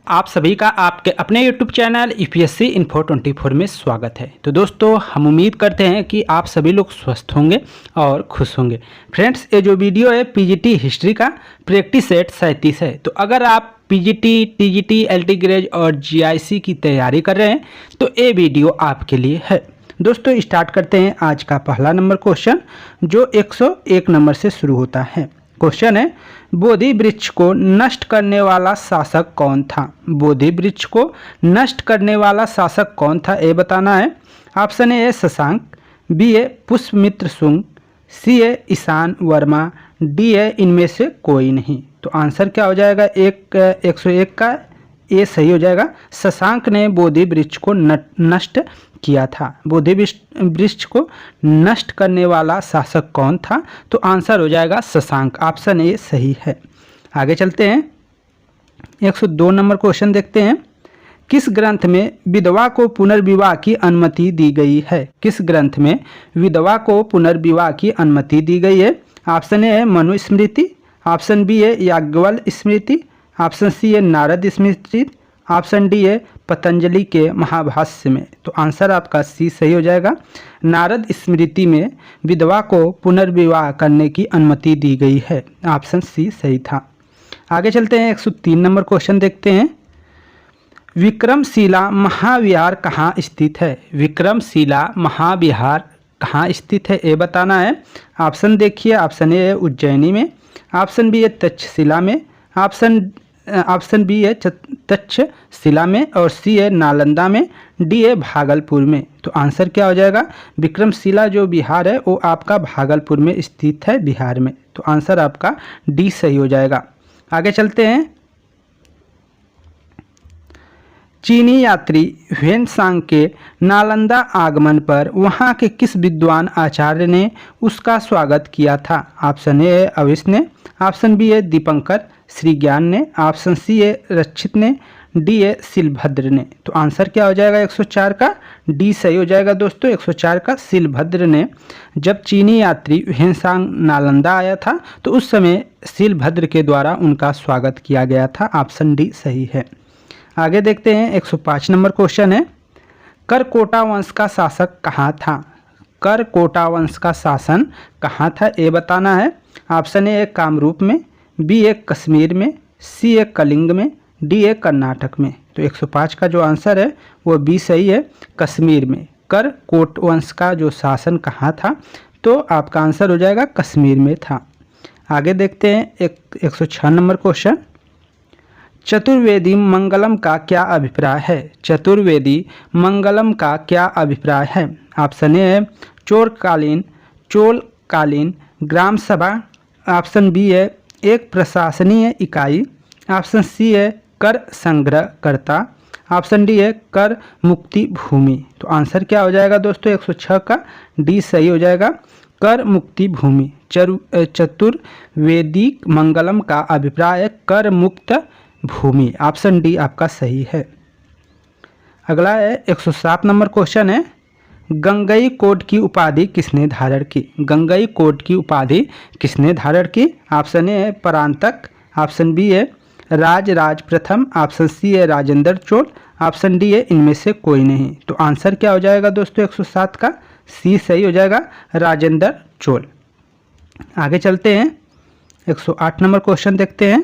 आप सभी का आपके अपने YouTube चैनल यूपीएससी इन्फो 24 में स्वागत है। तो दोस्तों, हम उम्मीद करते हैं कि आप सभी लोग स्वस्थ होंगे और खुश होंगे। फ्रेंड्स, ये जो वीडियो है पीजीटी हिस्ट्री का प्रैक्टिस सेट 37 है। तो अगर आप पीजीटी, टीजीटी, एलटी ग्रेड और जीआईसी की तैयारी कर रहे हैं तो ये वीडियो आपके लिए है। दोस्तों, स्टार्ट करते हैं आज का पहला नंबर क्वेश्चन, जो 101 नंबर से शुरू होता है। क्वेश्चन है, बोधि वृक्ष को नष्ट करने वाला शासक कौन था? बोधि वृक्ष को नष्ट करने वाला शासक कौन था, ये बताना है। Option A Shashank, B a Pushyamitra Shunga, C a Ishan Varma, D a इनमें से कोई नहीं। तो आंसर क्या हो जाएगा? 101 का ए सही हो जाएगा। शशांक ने बोधि वृक्ष को नष्ट किया था। बोधि वृक्ष को नष्ट करने वाला शासक कौन था? तो आंसर हो जाएगा शशांक। ऑप्शन ए सही है। आगे चलते हैं, 102 नंबर क्वेश्चन देखते हैं। किस ग्रंथ में विधवा को पुनर्विवाह की अनुमति दी गई है? किस ग्रंथ में विधवा को पुनर्विवाह की अनुमति दी गई है? ऑप्शन ए है मनुस्मृति, ऑप्शन बी है याज्ञवल्क्य स्मृति, ऑप्शन सी है नारद स्मृति, ऑप्शन डी है पतंजलि के महाभाष्य में। तो आंसर आपका सी सही हो जाएगा। नारद स्मृति में विधवा को पुनर्विवाह करने की अनुमति दी गई है। ऑप्शन सी सही था। आगे चलते हैं, 103 नंबर क्वेश्चन देखते हैं। विक्रमशिला महाविहार कहाँ स्थित है? विक्रमशिला महाविहार कहाँ स्थित है, ये बताना है। ऑप्शन देखिए, ऑप्शन ए है उज्जैनी में, ऑप्शन बी है तक्षशिला में, ऑप्शन बी है तक्षशिला में, और सी है नालंदा में, डी है भागलपुर में। तो आंसर क्या हो जाएगा? विक्रमशिला जो बिहार है वो आपका भागलपुर में स्थित है, बिहार में। तो आंसर आपका डी सही हो जाएगा। आगे चलते हैं, चीनी यात्री ह्वेनसांग के नालंदा आगमन पर वहां के किस विद्वान आचार्य ने उसका स्वागत किया था? ऑप्शन ए है अविश ने, ऑप्शन बी है दीपंकर श्रीज्ञान ने, ऑप्शन सी है रक्षित ने, डी है शिलभद्र ने। तो आंसर क्या हो जाएगा? 104 का डी सही हो जाएगा। दोस्तों, 104 का शिलभद्र ने। जब चीनी यात्री ह्वेनसांग नालंदा आया था तो उस समय शिलभद्र के द्वारा उनका स्वागत किया गया था। ऑप्शन डी सही है। आगे देखते हैं, 105 नंबर क्वेश्चन है। करकोटा वंश का शासक कहाँ था? करकोटा वंश का शासन कहाँ था, ये बताना है। ऑप्शन ए कामरूप में, बी ए कश्मीर में, सी ए कलिंग में, डी ए कर्नाटक में। तो 105 का जो आंसर है वो बी सही है, कश्मीर में। करकोट वंश का जो शासन कहाँ था, तो आपका आंसर हो जाएगा कश्मीर में था। आगे देखते हैं, 106 नंबर क्वेश्चन। चतुर्वेदी मंगलम का क्या अभिप्राय है? चतुर्वेदी मंगलम का क्या अभिप्राय है? ऑप्शन ए है चोलकालीन ग्राम सभा, ऑप्शन बी है एक प्रशासनीय इकाई, ऑप्शन सी है कर संग्रहकर्ता, ऑप्शन डी है कर मुक्ति भूमि। तो आंसर क्या हो जाएगा दोस्तों? 106 का डी सही हो जाएगा, कर मुक्ति भूमि। चतुर्वेदी मंगलम का अभिप्राय है कर मुक्त भूमि। ऑप्शन डी आपका सही है। अगला है 107 नंबर क्वेश्चन है। गंगईकोट की उपाधि किसने धारण की? गंगईकोट की उपाधि किसने धारण की? ऑप्शन ए है परांतक, ऑप्शन बी है राजराज प्रथम, ऑप्शन सी है राजेंद्र चोल, ऑप्शन डी है इनमें से कोई नहीं। तो आंसर क्या हो जाएगा दोस्तों? 107 का सी सही हो जाएगा, राजेंद्र चोल। आगे चलते हैं, 108 नंबर क्वेश्चन देखते हैं।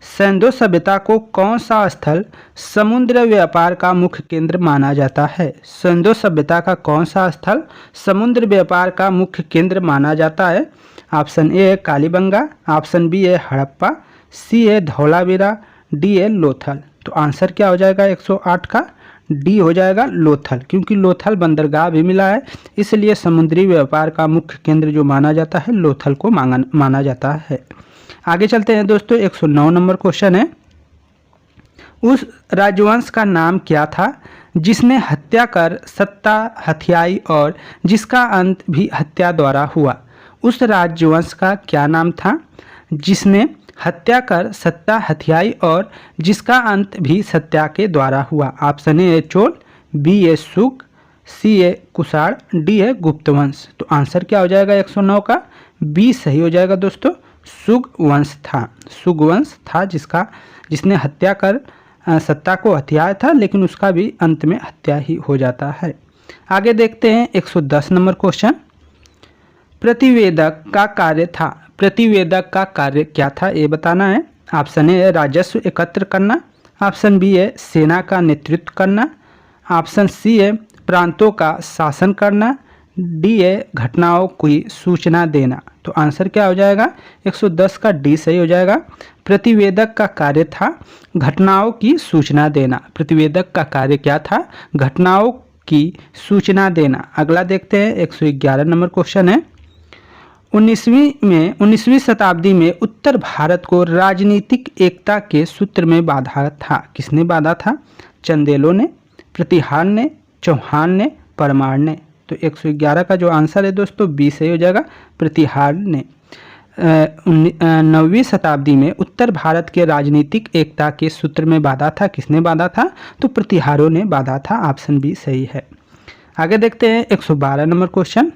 सिंधु सभ्यता को कौन सा स्थल समुद्र व्यापार का मुख्य केंद्र माना जाता है? सिंधु सभ्यता का कौन सा स्थल समुद्र व्यापार का मुख्य केंद्र माना जाता है? ऑप्शन ए है कालीबंगा, ऑप्शन बी है हड़प्पा, सी है धौलावीरा, डी है लोथल। तो आंसर क्या हो जाएगा? 108 का डी हो जाएगा लोथल, क्योंकि लोथल बंदरगाह भी मिला है, इसलिए समुद्री व्यापार का मुख्य केंद्र जो माना जाता है लोथल को माना जाता है। आगे चलते हैं दोस्तों, 109 नंबर क्वेश्चन है। उस राजवंश का नाम क्या था जिसने हत्या कर सत्ता हथियाई और जिसका अंत भी हत्या द्वारा हुआ? उस राजवंश का क्या नाम था जिसने हत्या कर सत्ता हथियाई और जिसका अंत भी सत्या के द्वारा हुआ? ऑप्शन ए चोल, बी ए सुग, सी ए कुषाण, डी है गुप्तवंश। तो आंसर क्या हो जाएगा? 109 का बी सही हो जाएगा दोस्तों, सुगवंश था। सुगवंश था जिसने हत्या कर सत्ता को हथियाया था, लेकिन उसका भी अंत में हत्या ही हो जाता है। आगे देखते हैं 110 नंबर क्वेश्चन। प्रतिवेदक का कार्य था। प्रतिवेदक का कार्य क्या था ये बताना है। ऑप्शन ए राजस्व एकत्र करना, ऑप्शन बी है सेना का नेतृत्व करना, ऑप्शन सी है प्रांतों का शासन करना, डी है घटनाओं की सूचना देना। तो आंसर क्या हो जाएगा? 110 का डी सही हो जाएगा। प्रतिवेदक का कार्य था घटनाओं की सूचना देना। प्रतिवेदक का कार्य क्या था? घटनाओं की सूचना देना। अगला देखते हैं 111 नंबर क्वेश्चन है। 19वीं शताब्दी में उत्तर भारत को राजनीतिक एकता के सूत्र में बांधा था। किसने बांधा था? चंदेलों ने, प्रतिहार ने, चौहान ने, परमार ने। तो 111 का जो आंसर है दोस्तों बी सही हो जाएगा, प्रतिहार ने। 9वीं शताब्दी में उत्तर भारत के राजनीतिक एकता के सूत्र में बांधा था। किसने बांधा था? तो प्रतिहारों ने बांधा था। ऑप्शन बी सही है। आगे देखते हैं 112 नंबर क्वेश्चन।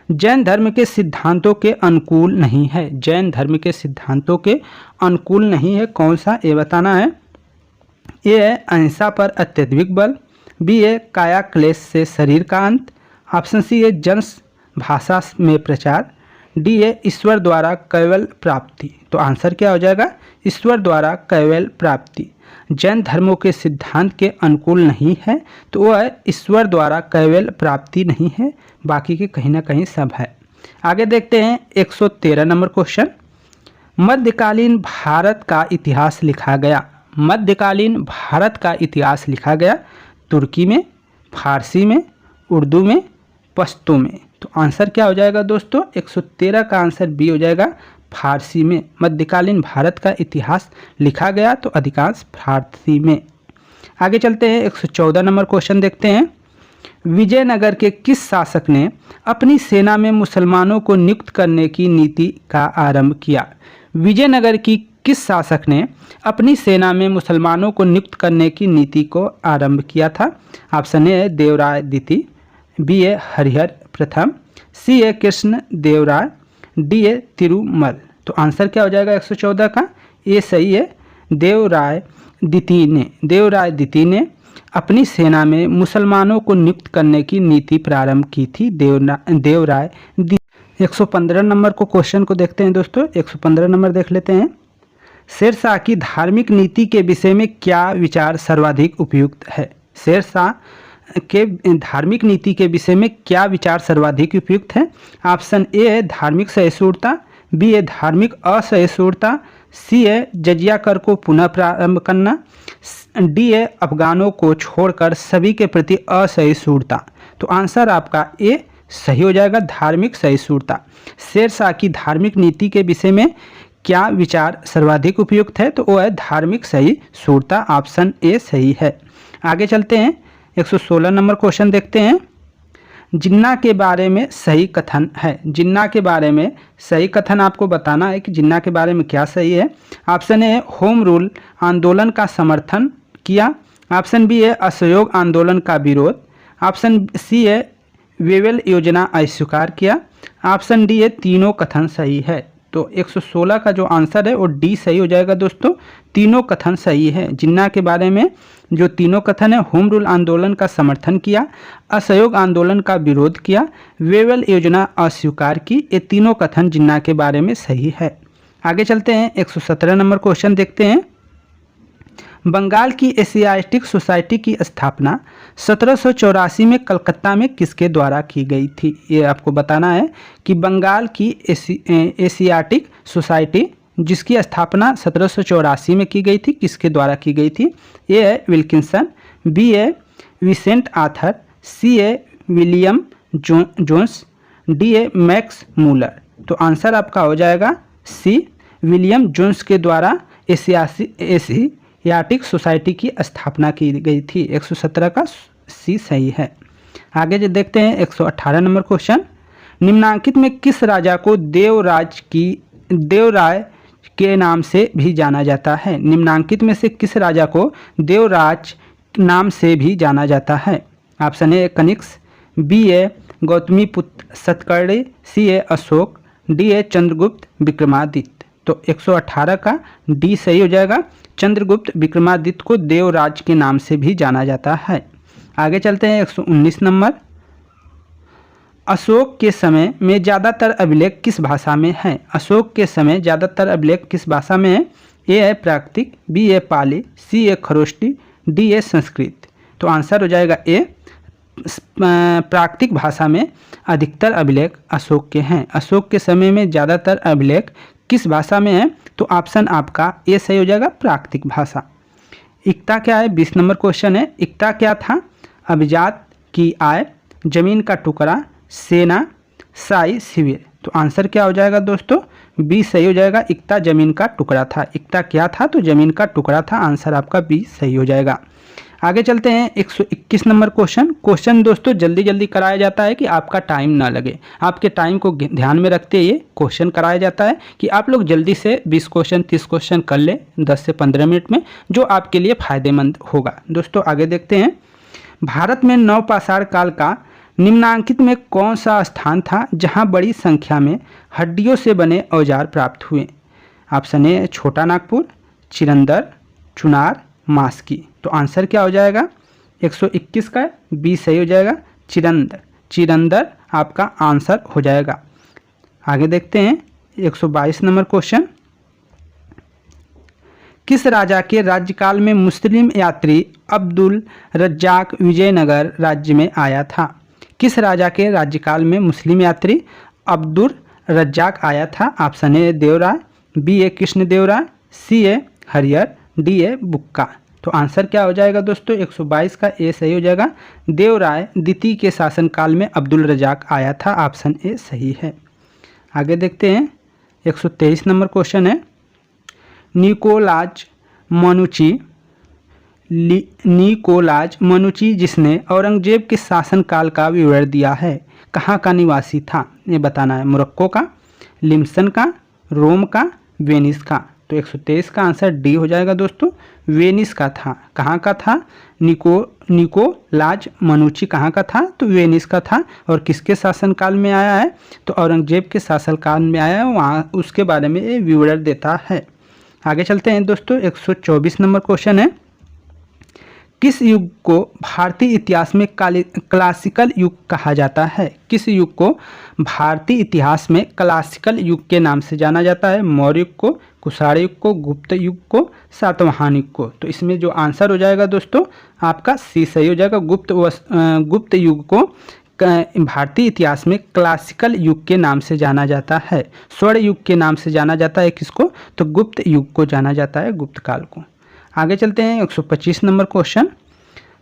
जैन धर्म के सिद्धांतों के अनुकूल नहीं है। जैन धर्म के सिद्धांतों के अनुकूल नहीं है, कौन सा ये बताना है। ए है अहिंसा पर अत्यधिक बल, बी है काया क्लेश से शरीर का अंत, ऑप्शन सी है जंस भाषा में प्रचार, डी है ईश्वर द्वारा कैवल प्राप्ति। तो आंसर क्या हो जाएगा? ईश्वर द्वारा कैवल प्राप्ति। जैन धर्मों के सिद्धांत के अनुकूल नहीं है तो वह है ईश्वर द्वारा कैवल प्राप्ति नहीं है, बाकी के कहीं ना कहीं सब है। आगे देखते हैं 113 नंबर क्वेश्चन। मध्यकालीन भारत का इतिहास लिखा गया। मध्यकालीन भारत का इतिहास लिखा गया तुर्की में, फारसी में, उर्दू में, पश्तो में। तो आंसर क्या हो जाएगा दोस्तों? 113 का आंसर बी हो जाएगा, फारसी में। मध्यकालीन भारत का इतिहास लिखा गया तो अधिकांश फारसी में। आगे चलते हैं 114 नंबर क्वेश्चन देखते हैं। विजयनगर के किस शासक ने अपनी सेना में मुसलमानों को नियुक्त करने की नीति का आरंभ किया? विजयनगर की किस शासक ने अपनी सेना में मुसलमानों को नियुक्त करने की नीति को आरंभ किया था? ऑप्शन ए है देवराय द्वितीय, बी है हरिहर प्रथम, सी है कृष्ण देवराय, डी है तिरुमल। तो आंसर क्या हो जाएगा 114 का? ये सही है, देवराय द्वितीय ने। देवराय द्वितीय ने अपनी सेना में मुसलमानों को नियुक्त करने की नीति प्रारंभ की थी, देवराय द्वितीय। 115 नंबर को क्वेश्चन को देखते हैं दोस्तों। 115 नंबर देख लेते हैं। शेरशाह की धार्मिक नीति के विषय में क्या विचार सर्वाधिक उपयुक्त है? शेरशाह के धार्मिक नीति के विषय में क्या विचार सर्वाधिक उपयुक्त है? ऑप्शन ए है धार्मिक सहिष्णुता, बी है धार्मिक असहिष्णुता, सी है जजिया कर को पुनः प्रारंभ करना, डी है अफगानों को छोड़कर सभी के प्रति असहिष्णुता। तो आंसर आपका ए सही हो जाएगा, धार्मिक सहिष्णुता। शेरशाह की धार्मिक नीति के विषय में क्या विचार सर्वाधिक उपयुक्त है? तो वो है धार्मिक सहिष्णुता। ऑप्शन ए सही है। आगे चलते हैं 116 नंबर क्वेश्चन देखते हैं। जिन्ना के बारे में सही कथन है। जिन्ना के बारे में सही कथन आपको बताना है कि जिन्ना के बारे में क्या सही है। ऑप्शन ए होम रूल आंदोलन का समर्थन किया, ऑप्शन बी है असहयोग आंदोलन का विरोध, ऑप्शन सी है वेवेल योजना अस्वीकार किया, ऑप्शन डी है तीनों कथन सही है। तो 116 का जो आंसर है वो डी सही हो जाएगा दोस्तों, तीनों कथन सही है। जिन्ना के बारे में जो तीनों कथन है, होम रूल आंदोलन का समर्थन किया, असहयोग आंदोलन का विरोध किया, वेवेल योजना अस्वीकार की, ये तीनों कथन जिन्ना के बारे में सही है। आगे चलते हैं 117 नंबर क्वेश्चन देखते हैं। बंगाल की एशियाटिक सोसाइटी की स्थापना 1784 में कलकत्ता में किसके द्वारा की गई थी? ये आपको बताना है कि बंगाल की एशियाटिक सोसाइटी जिसकी स्थापना 1784 में की गई थी, किसके द्वारा की गई थी? ए है विल्किंसन, बी है विसेंट आर्थर, सी है विलियम जोन्स, डी है मैक्स मूलर। तो आंसर आपका हो जाएगा सी, विलियम जोन्स के द्वारा एशियाटिक सोसाइटी की स्थापना की गई थी। 117 का सी सही है। आगे जो देखते हैं 118 नंबर क्वेश्चन। निम्नांकित में किस राजा को देवराय के नाम से भी जाना जाता है? निम्नांकित में से किस राजा को देवराज नाम से भी जाना जाता है? ऑप्शन ए कनिष्क, बी है गौतमी पुत्र सतकर्णी, सी है अशोक, डी है चंद्रगुप्त विक्रमादित्य। तो 118 का डी सही हो जाएगा। चंद्रगुप्त विक्रमादित्य को देवराज के नाम से भी जाना जाता है। आगे चलते हैं 119 नंबर। अशोक के समय में ज़्यादातर अभिलेख किस भाषा में है? अशोक के समय ज़्यादातर अभिलेख किस भाषा में है? ए है प्राकृतिक, बी है पाली, सी है खरोष्टी, डी है संस्कृत। तो आंसर हो जाएगा ए, प्राकृतिक भाषा में अधिकतर अभिलेख अशोक के हैं। अशोक के समय में ज़्यादातर अभिलेख किस भाषा में है? तो ऑप्शन आपका ए सही हो जाएगा, प्राकृतिक भाषा। इक्ता क्या है? 20 नंबर क्वेश्चन है। इक्ता क्या था? अभिजात की आय, जमीन का टुकड़ा, सेना, साई शिविर। तो आंसर क्या हो जाएगा दोस्तों? बी सही हो जाएगा, इक्ता जमीन का टुकड़ा था। इक्ता क्या था? तो जमीन का टुकड़ा था। आंसर आपका बी सही हो जाएगा। आगे चलते हैं 121 नंबर क्वेश्चन दोस्तों जल्दी जल्दी कराया जाता है कि आपका टाइम ना लगे। आपके टाइम को ध्यान में रखते हुए क्वेश्चन कराया जाता है कि आप लोग जल्दी से 20 क्वेश्चन 30 क्वेश्चन कर ले 10 से 15 मिनट में, जो आपके लिए फ़ायदेमंद होगा। दोस्तों आगे देखते हैं। भारत में नवपाषाण काल का निम्नांकित में कौन सा स्थान था जहां बड़ी संख्या में हड्डियों से बने औजार प्राप्त हुए? ऑप्शन ए छोटा नागपुर, चिरंदर, चुनार, मास्की। तो आंसर क्या हो जाएगा? 121 का बी सही हो जाएगा, चिरंदर आपका आंसर हो जाएगा। आगे देखते हैं 122 नंबर क्वेश्चन। किस राजा के राज्यकाल में मुस्लिम यात्री अब्दुल रज्जाक विजयनगर राज्य में आया था? किस राजा के राज्यकाल में मुस्लिम यात्री अब्दुल रज्जाक आया था? ऑप्शन ए देवराय, बी ए कृष्णदेवराय, सी ए हरिहर, डी ए बुक्का। तो आंसर क्या हो जाएगा दोस्तों? 122 का ए सही हो जाएगा, देवराय द्वितीय के शासनकाल में अब्दुल रज्जाक आया था। ऑप्शन ए सही है। आगे देखते हैं 123 नंबर क्वेश्चन है। निकोलाज मनुची जिसने औरंगजेब के शासनकाल का विवरण दिया है, कहाँ का निवासी था? ये बताना है। मोरक्को का, लिम्सन का, रोम का, वेनिस का। तो 123 का आंसर डी हो जाएगा दोस्तों, वेनिस का था। कहाँ का था? निकोलाज मनुची कहाँ का था? तो वेनिस का था। और किसके शासनकाल में आया है? तो औरंगजेब के शासनकाल में आया है, वहाँ उसके बारे में ये विवरण देता है। आगे चलते हैं दोस्तों 124 नंबर क्वेश्चन है। किस युग को भारतीय इतिहास में क्लासिकल युग कहा जाता है? किस युग को भारतीय इतिहास में क्लासिकल युग के नाम से जाना जाता है? मौर्य युग को, कुषाण युग को, गुप्त युग को, सातवाहन युग को। तो इसमें जो आंसर हो जाएगा दोस्तों आपका सी सही हो जाएगा, गुप्त युग को भारतीय इतिहास में क्लासिकल युग के नाम से जाना जाता है। स्वर्ण युग के नाम से जाना जाता है किसको? तो गुप्त युग को जाना जाता है, गुप्त काल को। आगे चलते हैं 125 नंबर क्वेश्चन।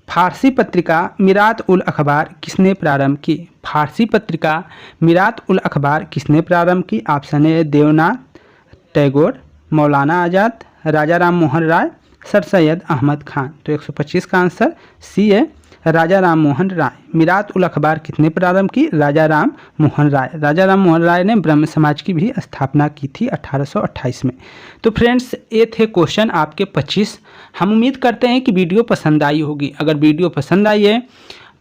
फारसी पत्रिका मिरात उल अखबार किसने प्रारंभ की? फारसी पत्रिका मिरात उल अखबार किसने प्रारंभ की? Option A Debnath Tagore, Maulana Azad, Raja Ram Mohan Roy, sir Syed Ahmad Khan. तो 125 का आंसर सी है, राजा राम मोहन राय। मिरात उल अखबार किसने प्रारंभ की? राजा राम मोहन राय। राजा राम मोहन राय ने ब्रह्म समाज की भी स्थापना की थी 1828 में। तो फ्रेंड्स ये थे क्वेश्चन आपके 25। हम उम्मीद करते हैं कि वीडियो पसंद आई होगी। अगर वीडियो पसंद आई है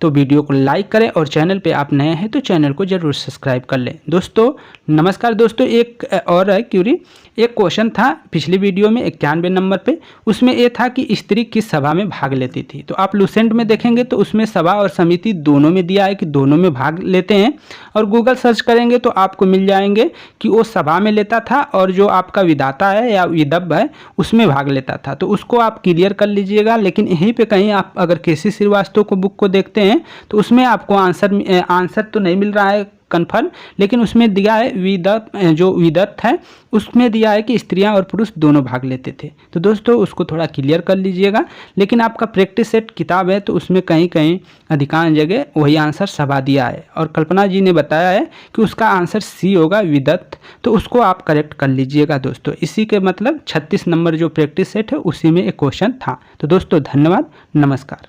तो वीडियो को लाइक करें और चैनल पे आप नए हैं तो चैनल को जरूर सब्सक्राइब कर लें। दोस्तों नमस्कार दोस्तों, एक और है क्यूरी। एक क्वेश्चन था पिछली वीडियो में 91 नंबर पे, उसमें ये था कि स्त्री किस सभा में भाग लेती थी। तो आप लूसेंट में देखेंगे तो उसमें सभा और समिति दोनों में दिया है कि दोनों में भाग लेते हैं, और गूगल सर्च करेंगे तो आपको मिल जाएंगे कि वो सभा में लेता था और जो आपका विधाता है या विदव्य है उसमें भाग लेता था। तो उसको आप क्लियर कर लीजिएगा। लेकिन यहीं पर कहीं आप अगर केसी श्रीवास्तव को बुक को देखते हैं तो उसमें आपको आंसर तो नहीं मिल रहा है कन्फर्म, लेकिन उसमें दिया है जो विदत है उसमें दिया है कि स्त्रियां और पुरुष दोनों भाग लेते थे। तो दोस्तों उसको थोड़ा क्लियर कर लीजिएगा। लेकिन आपका प्रैक्टिस सेट किताब है तो उसमें कहीं कहीं अधिकांश जगह वही आंसर सभा दिया है, और कल्पना जी ने बताया है कि उसका आंसर सी होगा विदत, तो उसको आप करेक्ट कर लीजिएगा दोस्तों। इसी के मतलब 36 नंबर जो प्रैक्टिस सेट है उसी में एक क्वेश्चन था। तो दोस्तों धन्यवाद, नमस्कार।